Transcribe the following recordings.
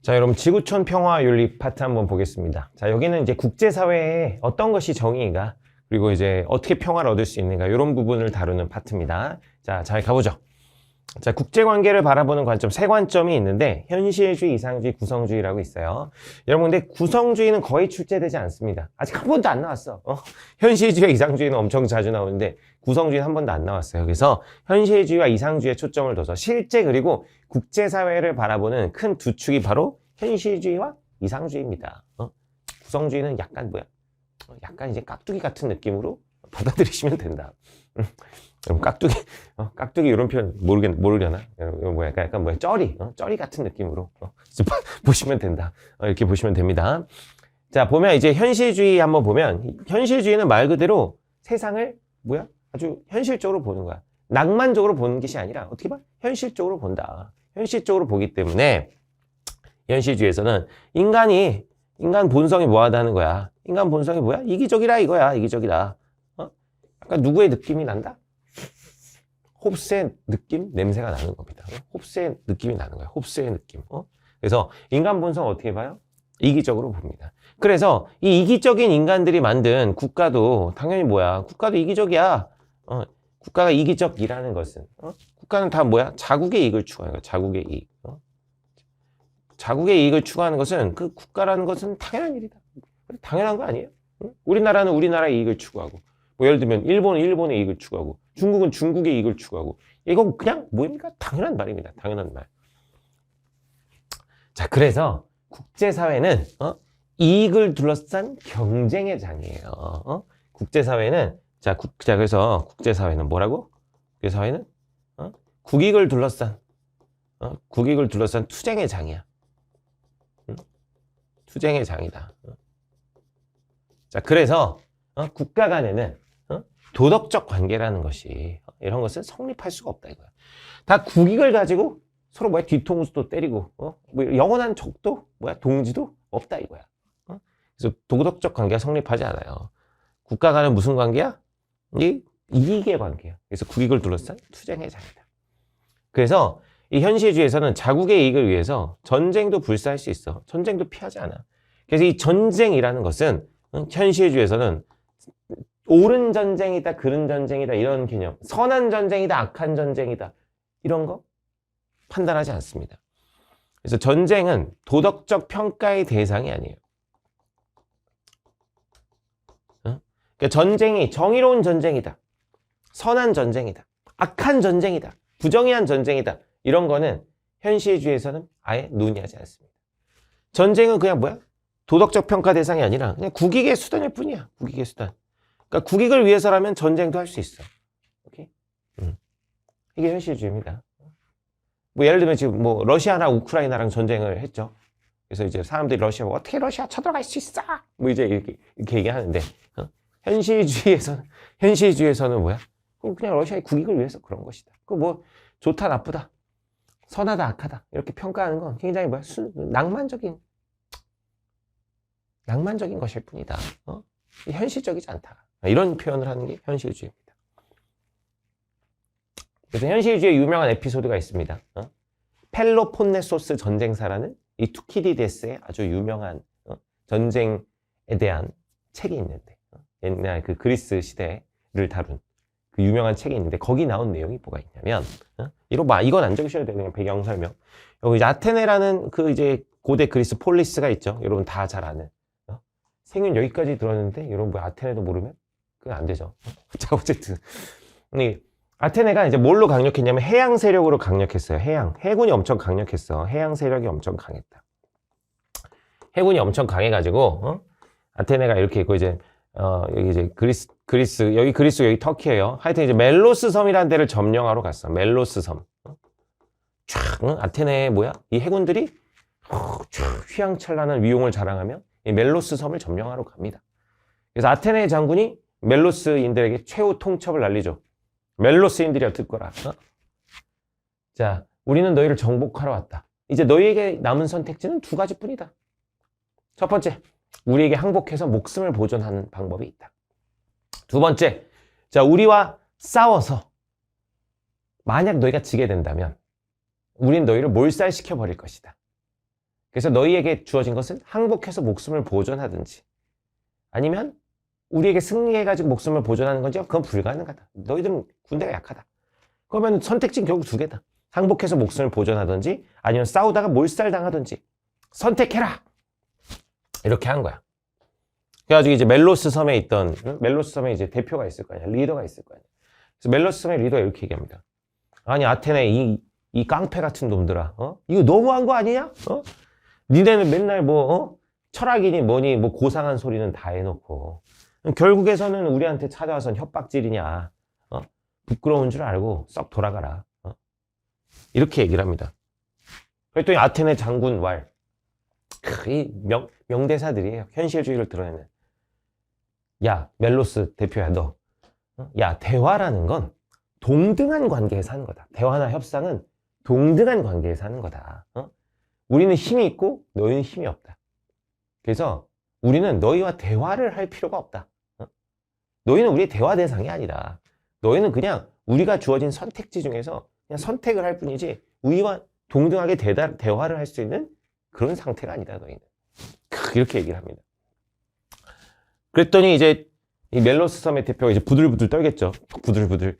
자, 여러분 지구촌 평화 윤리 파트 한번 보겠습니다. 자, 여기는 이제 국제사회에 어떤 것이 정의인가, 그리고 이제 어떻게 평화를 얻을 수 있는가, 이런 부분을 다루는 파트입니다. 자, 잘 가보죠. 자, 국제관계를 바라보는 관점, 세 관점이 있는데 현실주의, 이상주의, 구성주의라고 있어요. 여러분, 근데 구성주의는 거의 출제되지 않습니다. 아직 한 번도 안 나왔어. 현실주의, 이상주의는 엄청 자주 나오는데 구성주의는 한 번도 안 나왔어요. 그래서 현실주의와 이상주의에 초점을 둬서 실제 그리고 국제사회를 바라보는 큰 두 축이 바로 현실주의와 이상주의입니다. 구성주의는 약간 약간 이제 깍두기 같은 느낌으로 받아들이시면 된다. 여러분, 깍두기 이런 표현 모르려나? 여러분, 약간 쩌리 같은 느낌으로 보시면 된다. 이렇게 보시면 됩니다. 자, 보면 이제 현실주의 한번 보면, 현실주의는 말 그대로 세상을 아주 현실적으로 보는 거야. 낭만적으로 보는 것이 아니라 어떻게 봐? 현실적으로 본다. 현실적으로 보기 때문에 현실주의에서는 인간 본성이 뭐하다는 거야. 인간 본성이 뭐야? 이기적이라 이거야. 이기적이다. 약간 누구의 느낌이 난다? 홉스의 느낌? 냄새가 나는 겁니다. 홉스의 느낌이 나는 거야. 홉스의 느낌. 그래서 인간 본성 어떻게 봐요? 이기적으로 봅니다. 그래서 이 이기적인 인간들이 만든 국가도 당연히 국가도 이기적이야. 국가가 이기적이라는 것은 국가는 다 자국의 이익을 추구하는 거야. 자국의 이익. 자국의 이익을 추구하는 것은 그 국가라는 것은 당연한 일이다. 당연한 거 아니에요? 우리나라는 우리나라의 이익을 추구하고, 예를 들면 일본은 일본의 이익을 추구하고, 중국은 중국의 이익을 추구하고, 이건 그냥 당연한 말입니다. 당연한 말. 자, 그래서 국제사회는 이익을 둘러싼 경쟁의 장이에요. 국제사회는 그래서 국제사회는 뭐라고? 국제사회는 국익을 둘러싼 투쟁의 장이야. 투쟁의 장이다. 자, 그래서 국가 간에는 도덕적 관계라는 것이 이런 것은 성립할 수가 없다 이거야. 다 국익을 가지고 서로 뒤통수도 때리고 영원한 적도 동지도 없다 이거야. 그래서 도덕적 관계가 성립하지 않아요. 국가 간은 무슨 관계야? 이익의 관계야. 그래서 국익을 둘러싼 투쟁의 장이다. 그래서 이 현실주의에서는 자국의 이익을 위해서 전쟁도 불사할 수 있어. 전쟁도 피하지 않아. 그래서 이 전쟁이라는 것은 현실주의에서는 옳은 전쟁이다, 그른 전쟁이다, 이런 개념, 선한 전쟁이다, 악한 전쟁이다, 이런 거 판단하지 않습니다. 그래서 전쟁은 도덕적 평가의 대상이 아니에요. 그러니까 전쟁이 정의로운 전쟁이다, 선한 전쟁이다, 악한 전쟁이다, 부정의한 전쟁이다, 이런 거는 현실주의에서는 아예 논의하지 않습니다. 전쟁은 그냥 도덕적 평가 대상이 아니라 그냥 국익의 수단일 뿐이야. 국익의 수단. 그러니까 국익을 위해서라면 전쟁도 할 수 있어. 오케이? 이게 현실주의입니다. 예를 들면 지금 러시아나 우크라이나랑 전쟁을 했죠. 그래서 이제 사람들이 어떻게 러시아 쳐들어갈 수 있어? 이제 이렇게 얘기하는데, 현실주의에서는 그냥 러시아의 국익을 위해서 그런 것이다. 좋다, 나쁘다, 선하다, 악하다, 이렇게 평가하는 건 굉장히 낭만적인 것일 뿐이다. 현실적이지 않다. 이런 표현을 하는 게 현실주의입니다. 그래서 현실주의의 유명한 에피소드가 있습니다. 펠로폰네소스 전쟁사라는 이 투키디데스의 아주 유명한 전쟁에 대한 책이 있는데, 옛날 그 그리스 시대를 다룬 그 유명한 책이 있는데, 거기 나온 내용이 뭐가 있냐면, 이건 안 적으셔도 돼요. 그냥 배경 설명. 여기 이제 아테네라는 그 이제 고대 그리스 폴리스가 있죠. 여러분 다 잘 아는. 생윤 여기까지 들었는데, 여러분 아테네도 모르면 그건 안 되죠. 자, 어쨌든 아테네가 이제 뭘로 강력했냐면 해양 세력으로 강력했어요. 해군이 엄청 강력했어. 해양 세력이 엄청 강했다. 해군이 엄청 강해가지고 아테네가 이렇게 있고, 이제 여기 이제 그리스 여기 터키예요. 하여튼 이제 멜로스 섬이라는 데를 점령하러 갔어. 멜로스 섬. 아테네에 이 해군들이 휘황찬란한 위용을 자랑하며 이 멜로스 섬을 점령하러 갑니다. 그래서 아테네 장군이 멜로스인들에게 최후 통첩을 날리죠. 멜로스인들이여 듣거라. 자, 우리는 너희를 정복하러 왔다. 이제 너희에게 남은 선택지는 두 가지뿐이다. 첫 번째, 우리에게 항복해서 목숨을 보존하는 방법이 있다. 두 번째, 자, 우리와 싸워서 만약 너희가 지게 된다면 우린 너희를 몰살시켜 버릴 것이다. 그래서 너희에게 주어진 것은 항복해서 목숨을 보존하든지 아니면 우리에게 승리해가지고 목숨을 보존하는 건지 그건 불가능하다. 너희들은 군대가 약하다. 그러면 선택지는 결국 두 개다. 항복해서 목숨을 보존하든지 아니면 싸우다가 몰살당하든지 선택해라. 이렇게 한 거야. 그래가지고 이제 멜로스 섬에 있던 멜로스 섬에 이제 대표가 있을 거 아니야. 리더가 있을 거 아니야. 그래서 멜로스 섬의 리더가 이렇게 얘기합니다. 아니 아테네 이 깡패 같은 놈들아, 이거 너무한 거 아니냐? 니네는 맨날 철학이니 뭐니 뭐 고상한 소리는 다 해놓고 결국에서는 우리한테 찾아와선 협박질이냐? 부끄러운 줄 알고 썩 돌아가라. 이렇게 얘기를 합니다. 그랬더니 아테네 장군 왈, 이 명대사들이에요. 현실주의를 드러내는. 야 멜로스 대표야 너, 야 대화라는 건 동등한 관계에서 하는 거다. 대화나 협상은 동등한 관계에서 하는 거다. 우리는 힘이 있고 너희는 힘이 없다. 그래서 우리는 너희와 대화를 할 필요가 없다. 너희는 우리의 대화 대상이 아니다. 너희는 그냥 우리가 주어진 선택지 중에서 그냥 선택을 할 뿐이지 우리와 동등하게 대화를 할 수 있는 그런 상태가 아니다. 너희는. 이렇게 얘기를 합니다. 그랬더니 이제 이 멜로스 섬의 대표가 이제 부들부들 떨겠죠. 부들부들.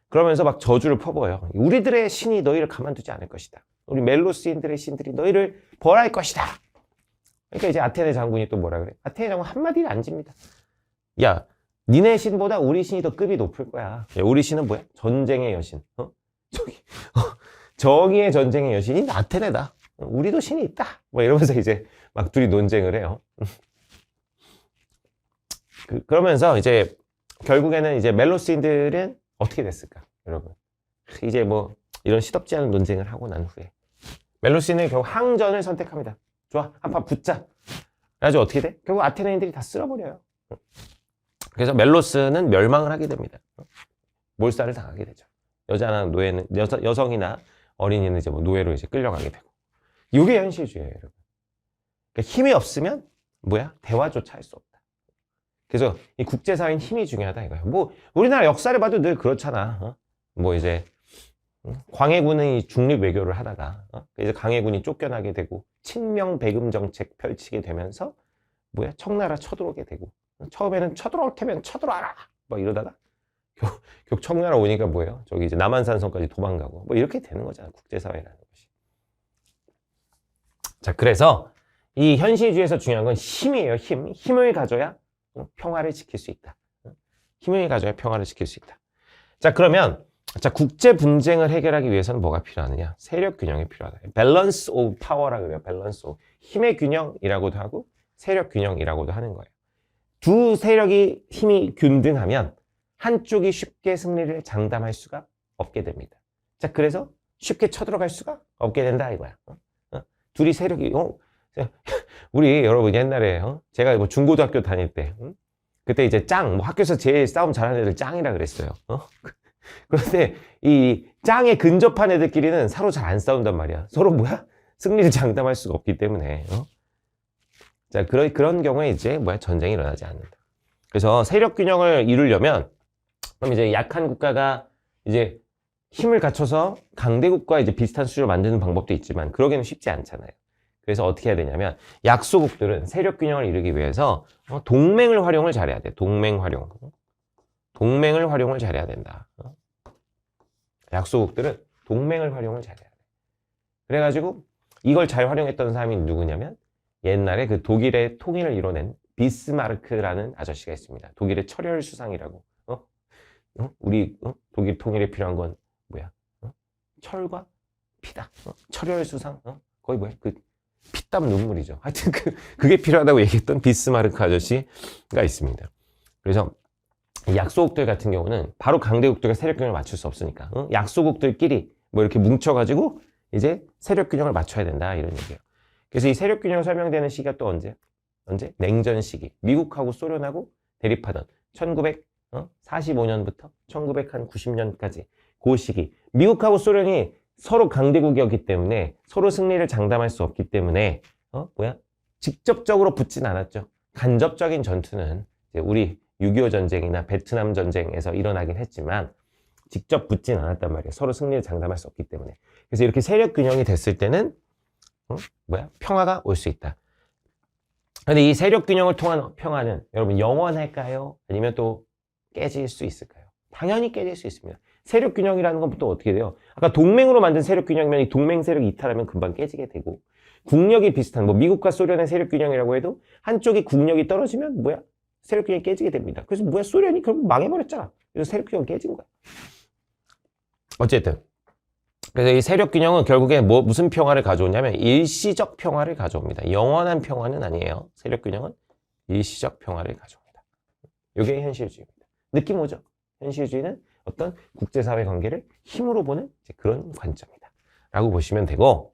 그러면서 막 저주를 퍼부어요. 우리들의 신이 너희를 가만두지 않을 것이다. 우리 멜로스인들의 신들이 너희를 벌할 것이다. 그러니까 이제 아테네 장군이 또 뭐라 그래? 아테네 장군 한마디를 안 집니다. 야, 니네 신보다 우리 신이 더 급이 높을 거야. 야, 우리 신은 뭐야? 전쟁의 여신. 정의의 전쟁의 여신이 아테네다. 우리도 신이 있다. 뭐 이러면서 이제 막 둘이 논쟁을 해요. 그러면서 이제 결국에는 이제 멜로스인들은 어떻게 됐을까, 여러분? 이제 뭐 이런 시덥지 않은 논쟁을 하고 난 후에 멜로스인은 결국 항전을 선택합니다. 좋아, 한판 붙자. 그래가지고 어떻게 돼? 결국 아테네인들이 다 쓸어버려요. 그래서 멜로스는 멸망을 하게 됩니다. 몰살을 당하게 되죠. 여자나 노예는 여성이나 어린이는 이제 뭐 노예로 이제 끌려가게 되고. 이게 현실주의예요, 여러분. 그러니까 힘이 없으면 뭐야? 대화조차 할 수 없다. 그래서 이 국제사회인 힘이 중요하다 이거예요. 뭐 우리나라 역사를 봐도 늘 그렇잖아. 뭐 이제 광해군이 중립 외교를 하다가 이제 강해군이 쫓겨나게 되고 친명배금 정책 펼치게 되면서 뭐야? 청나라 쳐들어오게 되고 처음에는 쳐들어올 테면 쳐들어와라 뭐 이러다가 결국 청나라 오니까 뭐예요? 저기 이제 남한산성까지 도망가고 뭐 이렇게 되는 거잖아. 국제사회라는 것이. 자, 그래서 이 현실주의에서 중요한 건 힘이에요. 힘을 가져야 평화를 지킬 수 있다. 힘을 가져야 평화를 지킬 수 있다. 자, 그러면 자, 국제 분쟁을 해결하기 위해서는 뭐가 필요하느냐? 세력 균형이 필요하다. 밸런스 오브 파워라고 그래요. 밸런스 오브. 힘의 균형이라고도 하고 세력 균형이라고도 하는 거예요. 두 세력이 힘이 균등하면 한쪽이 쉽게 승리를 장담할 수가 없게 됩니다. 자, 그래서 쉽게 쳐들어갈 수가 없게 된다 이거야. 둘이 세력이 우리 여러분 옛날에 제가 뭐 중고등학교 다닐 때 그때 이제 뭐 학교에서 제일 싸움 잘하는 애들 짱이라 그랬어요. 그런데 이 짱에 근접한 애들끼리는 서로 잘 안 싸운단 말이야. 서로 뭐야? 승리를 장담할 수가 없기 때문에. 자, 그런 경우에 이제 뭐야? 전쟁이 일어나지 않는다. 그래서 세력 균형을 이루려면 그럼 이제 약한 국가가 이제 힘을 갖춰서 강대국과 이제 비슷한 수준을 만드는 방법도 있지만 그러기는 쉽지 않잖아요. 그래서 어떻게 해야 되냐면 약소국들은 세력 균형을 이루기 위해서 동맹을 활용을 잘해야 돼. 동맹을 활용을 잘해야 된다. 약소국들은 동맹을 활용을 잘해야 돼. 그래가지고 이걸 잘 활용했던 사람이 누구냐면 옛날에 그 독일의 통일을 이뤄낸 비스마르크라는 아저씨가 있습니다. 독일의 철혈 수상이라고. 우리 독일 통일에 필요한 건 뭐야? 철과 피다. 철혈 수상. 거의 뭐야? 그 피땀 눈물이죠. 하여튼 그게 필요하다고 얘기했던 비스마르크 아저씨가 있습니다. 그래서 약소국들 같은 경우는 바로 강대국들과 세력 균형을 맞출 수 없으니까 약소국들끼리 뭐 이렇게 뭉쳐가지고 이제 세력 균형을 맞춰야 된다 이런 얘기예요. 그래서 이 세력 균형 설명되는 시기가 또 언제? 냉전 시기. 미국하고 소련하고 대립하던 1945년부터 1990년까지 그 시기. 미국하고 소련이 서로 강대국이었기 때문에 서로 승리를 장담할 수 없기 때문에 직접적으로 붙진 않았죠. 간접적인 전투는 이제 우리 6.25 전쟁이나 베트남 전쟁에서 일어나긴 했지만 직접 붙진 않았단 말이에요. 서로 승리를 장담할 수 없기 때문에. 그래서 이렇게 세력 균형이 됐을 때는 평화가 올 수 있다. 근데 이 세력 균형을 통한 평화는 여러분 영원할까요? 아니면 또 깨질 수 있을까요? 당연히 깨질 수 있습니다. 세력 균형이라는 건 또 어떻게 돼요? 아까 동맹으로 만든 세력 균형이면 이 동맹 세력이 이탈하면 금방 깨지게 되고, 국력이 비슷한 뭐 미국과 소련의 세력 균형이라고 해도 한쪽이 국력이 떨어지면 세력 균형이 깨지게 됩니다. 그래서 소련이 결국 망해버렸잖아. 그래서 세력 균형이 깨진 거야. 어쨌든 그래서 이 세력 균형은 결국에 무슨 평화를 가져오냐면 일시적 평화를 가져옵니다. 영원한 평화는 아니에요. 세력 균형은 일시적 평화를 가져옵니다. 이게 현실주의입니다. 느낌 오죠? 현실주의는 어떤 국제사회 관계를 힘으로 보는 그런 관점이다 라고 보시면 되고,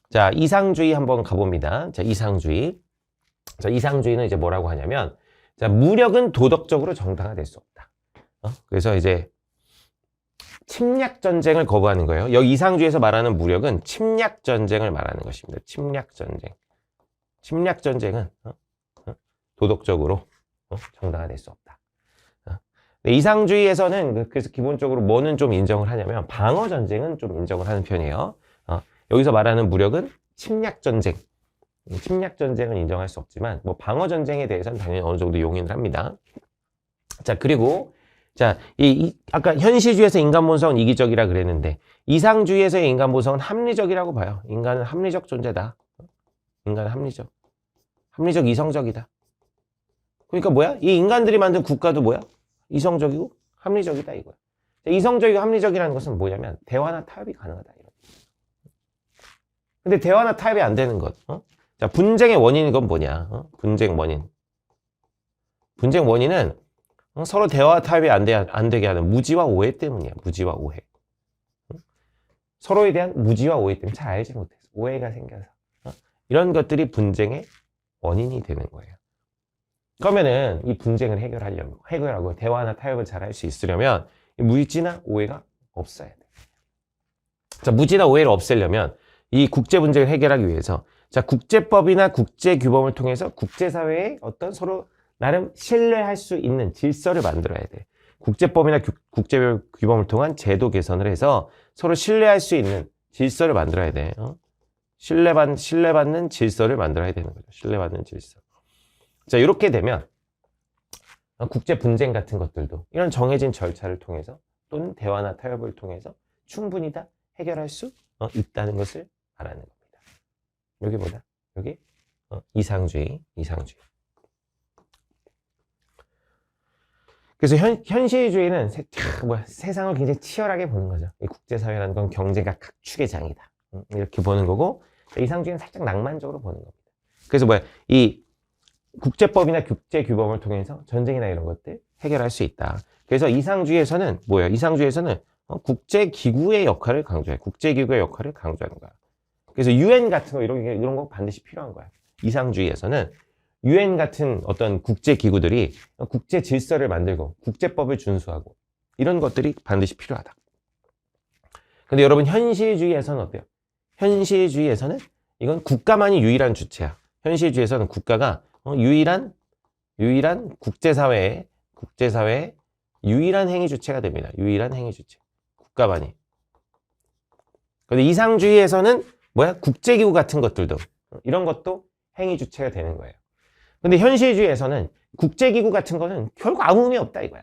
자, 이상주의 한번 가봅니다. 자, 이상주의. 자, 이상주의는 이제 뭐라고 하냐면, 자, 무력은 도덕적으로 정당화될 수 없다. 그래서 이제 침략 전쟁을 거부하는 거예요. 여기 이상주의에서 말하는 무력은 침략 전쟁을 말하는 것입니다. 침략 전쟁. 침략 전쟁은 도덕적으로 정당화될 수 없다. 이상주의에서는 그래서 기본적으로 뭐는 좀 인정을 하냐면 방어 전쟁은 좀 인정을 하는 편이에요. 여기서 말하는 무력은 침략 전쟁. 침략 전쟁은 인정할 수 없지만 뭐 방어 전쟁에 대해서는 당연히 어느 정도 용인을 합니다. 자, 그리고 자, 아까 현실주의에서 인간 본성은 이기적이라 그랬는데 이상주의에서의 인간 본성은 합리적이라고 봐요. 인간은 합리적 존재다. 인간은 합리적. 합리적 이성적이다. 그러니까 이 인간들이 만든 국가도 이성적이고 합리적이다 이거야. 이성적이고 합리적이라는 것은 뭐냐면 대화나 타협이 가능하다. 근데 대화나 타협이 안 되는 것. 자, 분쟁의 원인이 건 뭐냐? 분쟁 원인. 분쟁 원인은 서로 대화와 타협이 안 되게 하는 무지와 오해 때문이야. 무지와 오해. 서로에 대한 무지와 오해 때문에 잘 알지 못해서 오해가 생겨서 이런 것들이 분쟁의 원인이 되는 거예요. 그러면은 이 분쟁을 해결하고 대화나 타협을 잘 할 수 있으려면 무지나 오해가 없어야 돼. 자, 무지나 오해를 없애려면 이 국제 분쟁을 해결하기 위해서 자, 국제법이나 국제규범을 통해서 국제사회에 어떤 서로 나름 신뢰할 수 있는 질서를 만들어야 돼. 국제법이나 국제규범을 통한 제도 개선을 해서 서로 신뢰할 수 있는 질서를 만들어야 돼. 신뢰받는 질서를 만들어야 되는 거죠. 신뢰받는 질서. 자, 이렇게 되면 국제 분쟁 같은 것들도 이런 정해진 절차를 통해서 또는 대화나 타협을 통해서 충분히 다 해결할 수 있다는 것을 말하는 겁니다. 여기 뭐다? 여기 이상주의. 그래서 현실주의는 세상을 굉장히 치열하게 보는 거죠. 이 국제사회라는 건 경제가 각축의 장이다. 이렇게 보는 거고, 이상주의는 살짝 낭만적으로 보는 겁니다. 그래서 이 국제법이나 국제규범을 통해서 전쟁이나 이런 것들 해결할 수 있다. 그래서 이상주의에서는 이상주의에서는 국제기구의 역할을 강조해. 국제기구의 역할을 강조하는 거야. 그래서 UN 같은 거 이런 거 반드시 필요한 거야. 이상주의에서는 UN 같은 어떤 국제기구들이 국제 질서를 만들고 국제법을 준수하고 이런 것들이 반드시 필요하다. 근데 여러분 현실주의에서는 어때요? 현실주의에서는 이건 국가만이 유일한 주체야. 현실주의에서는 국가가 유일한 국제사회의 유일한 행위 주체가 됩니다. 유일한 행위 주체. 국가만이. 근데 이상주의에서는 국제기구 같은 것들도 이런 것도 행위 주체가 되는 거예요. 근데 현실주의에서는 국제기구 같은 거는 결국 아무 의미 없다 이거야.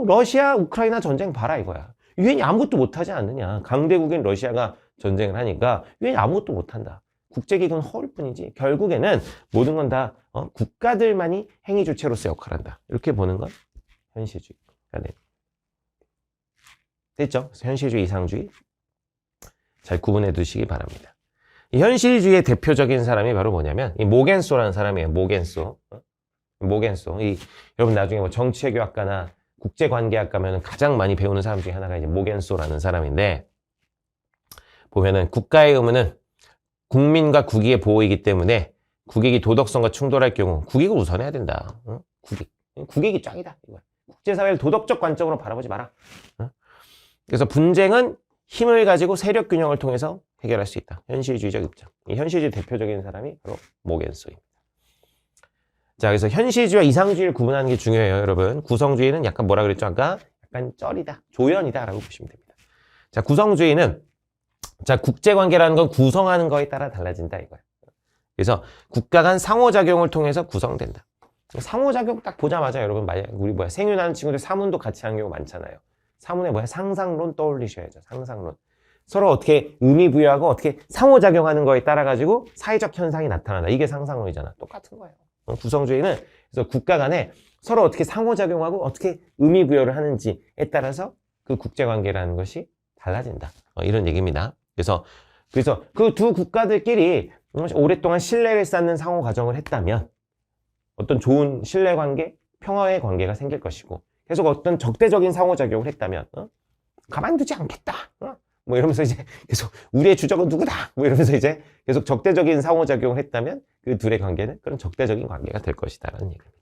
러시아 우크라이나 전쟁 봐라 이거야. 유엔이 아무것도 못하지 않느냐. 강대국인 러시아가 전쟁을 하니까 유엔이 아무것도 못한다. 국제기구는 허울 뿐이지 결국에는 모든 건 다 국가들만이 행위 주체로서 역할한다. 이렇게 보는 건 현실주의. 됐죠? 그래서 현실주의, 이상주의 잘 구분해 두시기 바랍니다. 이 현실주의의 대표적인 사람이 바로 뭐냐면 이 모겐소라는 사람이에요. 모겐소. 여러분 나중에 정치외교학과나 국제관계학 가면 가장 많이 배우는 사람 중에 하나가 이제 모겐소라는 사람인데, 보면은 국가의 의무는 국민과 국익의 보호이기 때문에 국익이 도덕성과 충돌할 경우 국익을 우선해야 된다. 국익이 짱이다. 국제사회를 도덕적 관점으로 바라보지 마라. 그래서 분쟁은 힘을 가지고 세력 균형을 통해서 해결할 수 있다. 현실주의적 입장. 이 현실주의 대표적인 사람이 바로 모겐소입니다. 자, 그래서 현실주의와 이상주의를 구분하는 게 중요해요, 여러분. 구성주의는 약간 뭐라 그랬죠? 아까 약간 쩔이다, 조연이다 라고 보시면 됩니다. 자, 구성주의는 자, 국제관계라는 건 구성하는 거에 따라 달라진다 이거예요. 그래서 국가 간 상호작용을 통해서 구성된다. 상호작용 딱 보자마자 여러분 우리 생윤하는 친구들 사문도 같이 하는 경우 많잖아요. 사문에 상상론 떠올리셔야죠. 상상론. 서로 어떻게 의미 부여하고 어떻게 상호작용하는 거에 따라 가지고 사회적 현상이 나타난다. 이게 상상론이잖아. 똑같은 거예요. 구성주의는 그래서 국가 간에 서로 어떻게 상호작용하고 어떻게 의미 부여를 하는지에 따라서 그 국제관계라는 것이 달라진다. 이런 얘기입니다. 그래서 그 두 국가들끼리 오랫동안 신뢰를 쌓는 상호 과정을 했다면 어떤 좋은 신뢰관계, 평화의 관계가 생길 것이고 계속 어떤 적대적인 상호작용을 했다면 가만두지 않겠다. 뭐 이러면서 이제 계속 우리의 주적은 누구다. 뭐 이러면서 이제 계속 적대적인 상호작용을 했다면 그 둘의 관계는 그런 적대적인 관계가 될 것이다라는 얘기입니다.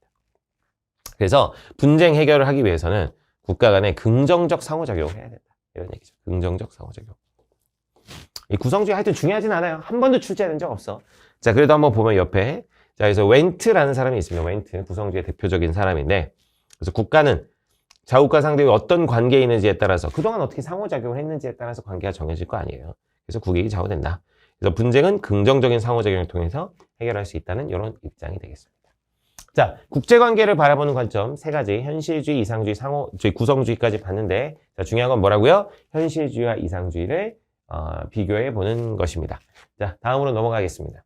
그래서 분쟁 해결을 하기 위해서는 국가 간에 긍정적 상호작용을 해야 된다. 이런 얘기죠. 긍정적 상호작용. 이 구성주의 하여튼 중요하진 않아요. 한 번도 출제된 적 없어. 자, 그래도 한번 보면 옆에 자, 그래서 웬트라는 사람이 있습니다. 웬트, 구성주의 대표적인 사람인데 그래서 국가는 자국과 상대의 어떤 관계에 있는지에 따라서 그동안 어떻게 상호작용을 했는지에 따라서 관계가 정해질 거 아니에요. 그래서 국익이 좌우된다. 그래서 분쟁은 긍정적인 상호작용을 통해서 해결할 수 있다는 이런 입장이 되겠습니다. 자, 국제관계를 바라보는 관점 세 가지, 현실주의, 이상주의, 상호주의, 구성주의까지 봤는데 자, 중요한 건 뭐라고요? 현실주의와 이상주의를 비교해 보는 것입니다. 자, 다음으로 넘어가겠습니다.